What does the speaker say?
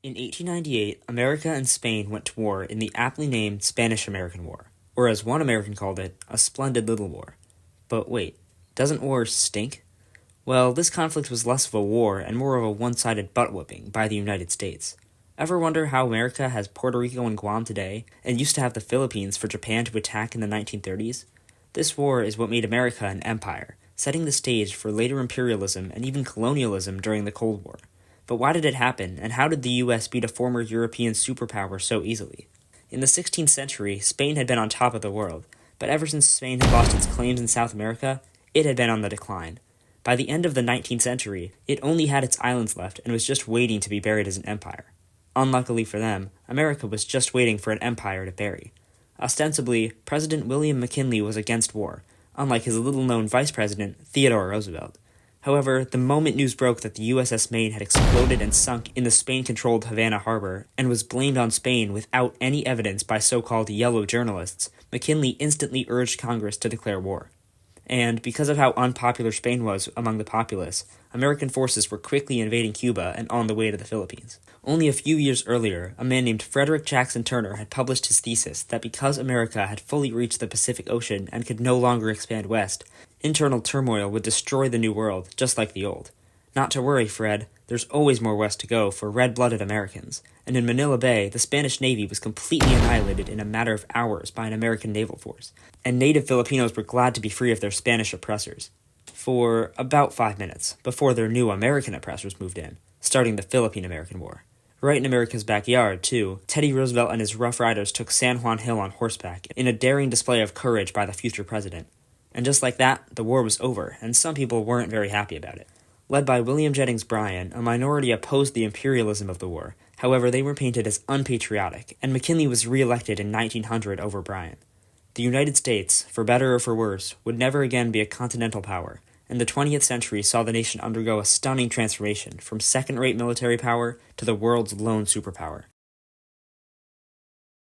In 1898, America and Spain went to war in the aptly named Spanish-American War, or as one American called it, a splendid little war. But wait, doesn't war stink? Well, this conflict was less of a war and more of a one-sided butt-whipping by the United States. Ever wonder how America has Puerto Rico and Guam today, and used to have the Philippines for Japan to attack in the 1930s? This war is what made America an empire, setting the stage for later imperialism and even colonialism during the Cold War. But why did it happen, and how did the US beat a former European superpower so easily? In the 16th century, Spain had been on top of the world, but ever since Spain had lost its claims in South America, it had been on the decline. By the end of the 19th century, it only had its islands left and was just waiting to be buried as an empire. Unluckily for them, America was just waiting for an empire to bury. Ostensibly, President William McKinley was against war, unlike his little-known vice president, Theodore Roosevelt. However, the moment news broke that the USS Maine had exploded and sunk in the Spain-controlled Havana harbor and was blamed on Spain without any evidence by so-called yellow journalists, McKinley instantly urged Congress to declare war. And because of how unpopular Spain was among the populace, American forces were quickly invading Cuba and on the way to the Philippines. Only a few years earlier, a man named Frederick Jackson Turner had published his thesis that because America had fully reached the Pacific Ocean and could no longer expand west, internal turmoil would destroy the New World, just like the old. Not to worry, Fred, there's always more west to go for red-blooded Americans, and in Manila Bay, the Spanish Navy was completely annihilated in a matter of hours by an American naval force, and native Filipinos were glad to be free of their Spanish oppressors. For about 5 minutes, before their new American oppressors moved in, starting the Philippine-American War. Right in America's backyard, too, Teddy Roosevelt and his Rough Riders took San Juan Hill on horseback in a daring display of courage by the future president. And just like that, the war was over, and some people weren't very happy about it. Led by William Jennings Bryan, a minority opposed the imperialism of the war. However, they were painted as unpatriotic, and McKinley was re-elected in 1900 over Bryan. The United States, for better or for worse, would never again be a continental power, and the 20th century saw the nation undergo a stunning transformation from second-rate military power to the world's lone superpower.